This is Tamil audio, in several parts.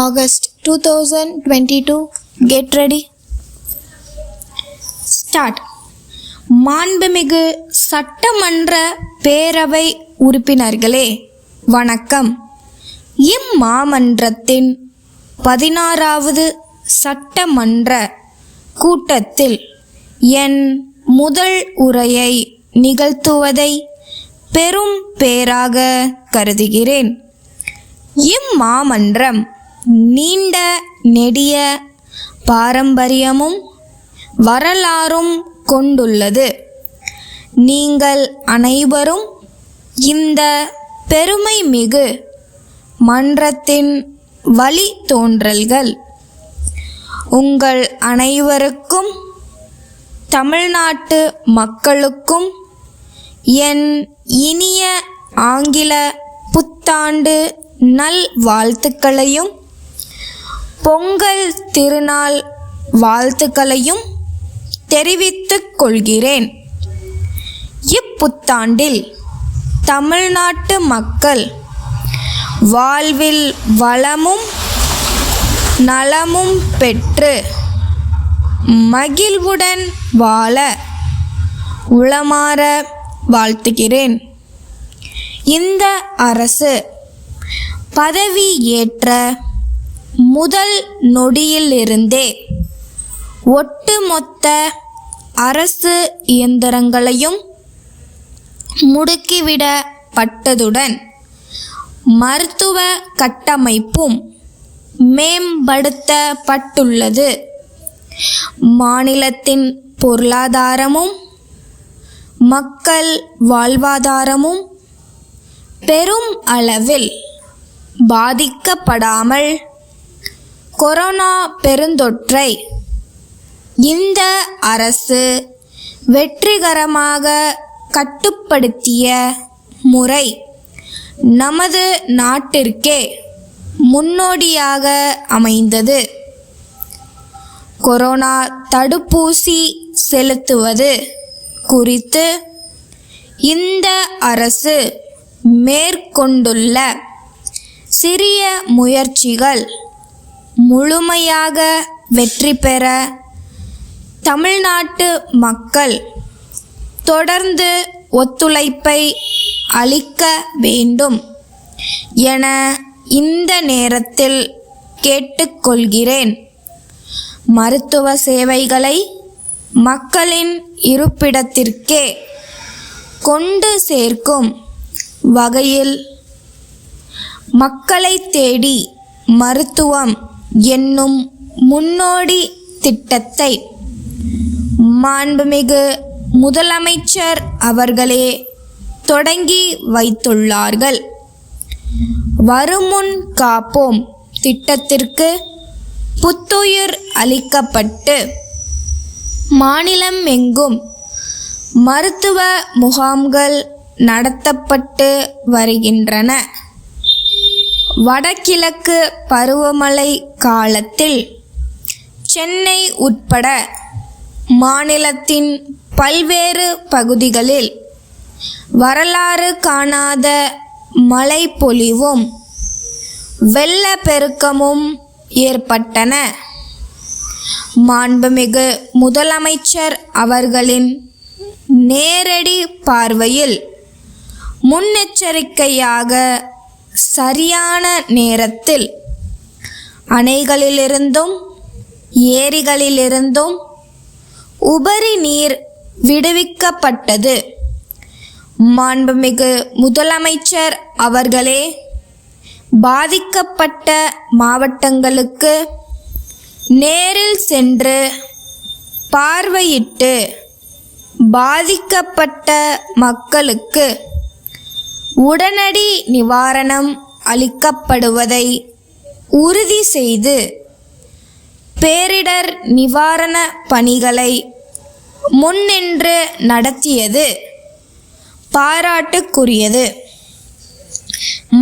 August 2022. Get ready. Start. மாண்புமிகு சட்டமன்ற பேரவை உறுப்பினர்களே வணக்கம். இம்மாமன்றத்தின் 16வது சட்டமன்ற கூட்டத்தில் என் முதல் உரையை நிகழ்த்துவதை பெரும் பேறாக கருதுகிறேன். இம்மாமன்றம் நீண்ட நெடிய பாரம்பரியமும் வரலாறும் கொண்டுள்ளது. நீங்கள் அனைவரும் இந்த பெருமை மிகு மன்றத்தின் வழித்தோன்றல்கள். உங்கள் அனைவருக்கும் தமிழ்நாட்டு மக்களுக்கும் என் இனிய ஆங்கில புத்தாண்டு நல் வாழ்த்துக்களையும் பொங்கல் திருநாள் வாழ்த்துக்களையும் தெரிவித்துக் கொள்கிறேன். இப்புத்தாண்டில் தமிழ்நாட்டு மக்கள் வாழ்வில் வளமும் நலமும் பெற்று மகிழ்வுடன் வாழ உளமாற வாழ்த்துகிறேன். இந்த அரசு பதவி ஏற்ற முதல் நொடியிலிருந்தே ஒட்டுமொத்த அரசு இயந்திரங்களையும் முடுக்கிவிடப்பட்டதுடன் மருத்துவ கட்டமைப்பும் மேம்படுத்தப்பட்டுள்ளது. மாநிலத்தின் பொருளாதாரமும் மக்கள் வாழ்வாதாரமும் பெரும் அளவில் பாதிக்கப்படாமல் கொரோனா பெருந்தொற்றை இந்த அரசு வெற்றிகரமாக கட்டுப்படுத்திய முறை நமது நாட்டிற்கே முன்னோடியாக அமைந்தது. கொரோனா தடுப்பூசி செலுத்துவது குறித்து இந்த அரசு மேற்கொண்டுள்ள சிறிய முயற்சிகள் முழுமையாக வெற்றி பெற தமிழ்நாட்டு மக்கள் தொடர்ந்து ஒத்துழைப்பை அளிக்க வேண்டும் என இந்த நேரத்தில் கேட்டுக்கொள்கிறேன். மருத்துவ சேவைகளை மக்களின் இருப்பிடத்திற்கே கொண்டு சேர்க்கும் வகையில் மக்களை தேடி மருத்துவம் என்னும் முன்னோடி திட்டத்தை மாண்புமிகு முதலமைச்சர் அவர்களே தொடங்கி வைத்துள்ளார்கள். வருமுன் காப்போம் திட்டத்திற்கு புத்துயிர் அளிக்கப்பட்டு மாநிலம் எங்கும் மருத்துவ முகாம்கள் நடத்தப்பட்டு வருகின்றன. வடகிழக்கு பருவமழை காலத்தில் சென்னை உட்பட மாநிலத்தின் பல்வேறு பகுதிகளில் வரலாறு காணாத மழை பொழிவும் வெள்ளப்பெருக்கமும் ஏற்பட்டன. மாண்புமிகு முதலமைச்சர் அவர்களின் நேரடி பார்வையில் முன்னெச்சரிக்கையாக சரியான நேரத்தில் அணைகளிலிருந்தும் ஏரிகளிலிருந்தும் உபரி நீர் விடுவிக்கப்பட்டது. மாண்புமிகு முதலமைச்சர் அவர்களே பாதிக்கப்பட்ட மாவட்டங்களுக்கு நேரில் சென்று பார்வையிட்டு பாதிக்கப்பட்ட மக்களுக்கு உடனடி நிவாரணம் அளிக்கப்படுவதை உறுதி செய்து பேரிடர் நிவாரண பணிகளை முன்னின்று நடத்தியது பாராட்டுக்குரியது.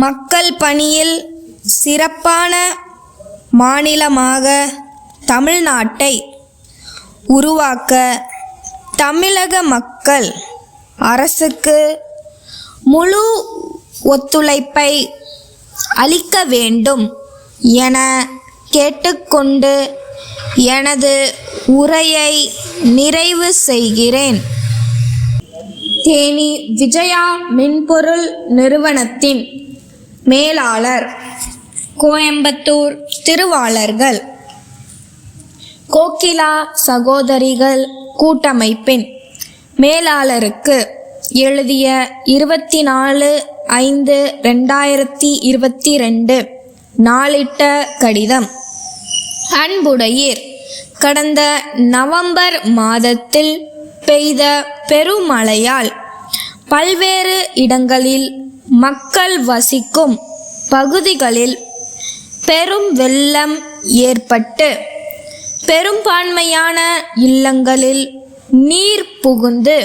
மக்கள் பணியில் சிறப்பான மாநிலமாக தமிழ்நாட்டை உருவாக்க தமிழக மக்கள் அரசுக்கு முழு ஒத்துழைப்பை அளிக்க வேண்டும் என கேட்டுக்கொண்டு எனது உரையை நிறைவு செய்கிறேன். தேனி விஜயா மென்பொருள் நிறுவனத்தின் மேலாளர், கோயம்புத்தூர் திருவாளர்கள், கோகிலா சகோதரிகள் கூட்டமைப்பின் மேலாளருக்கு எழுதிய 24/5/2022 நாளிட்ட கடிதம். அன்புடையீர், கடந்த நவம்பர் மாதத்தில் பெய்த பெருமழையால் பல்வேறு இடங்களில் மக்கள் வசிக்கும் பகுதிகளில் பெரும் வெள்ளம் ஏற்பட்டு பெரும்பான்மையான இல்லங்களில் நீர் புகுந்து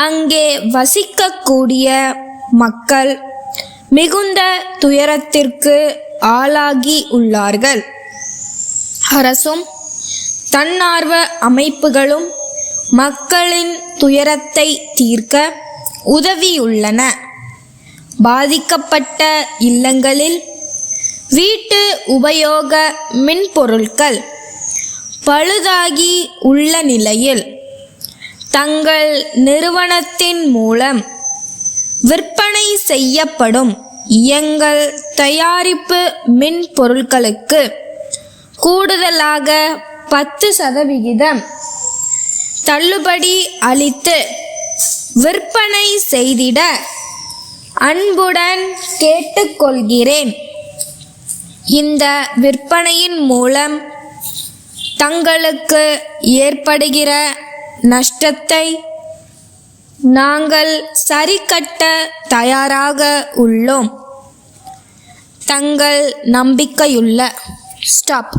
அங்கே வசிக்கக்கூடிய மக்கள் மிகுந்த துயரத்திற்கு ஆளாகி உள்ளார்கள். அரசும் தன்னார்வ அமைப்புகளும் மக்களின் துயரத்தை தீர்க்க உதவியுள்ளன. பாதிக்கப்பட்ட இல்லங்களில் வீட்டு உபயோக மின்பொருட்கள் பழுதாகி உள்ள நிலையில் தங்கள் நிறுவனத்தின் மூலம் விற்பனை செய்யப்படும் எங்கள் தயாரிப்பு மின்பொருட்களுக்கு கூடுதலாக 10% தள்ளுபடி அளித்து விற்பனை செய்திட அன்புடன் கேட்டுக்கொள்கிறேன். இந்த விற்பனையின் மூலம் தங்களுக்கு ஏற்படுகிற நஷ்டத்தை நாங்கள் சரிகட்ட தயாராக உள்ளோம். தங்கள் நம்பிக்கையுள்ள ஸ்டாப்.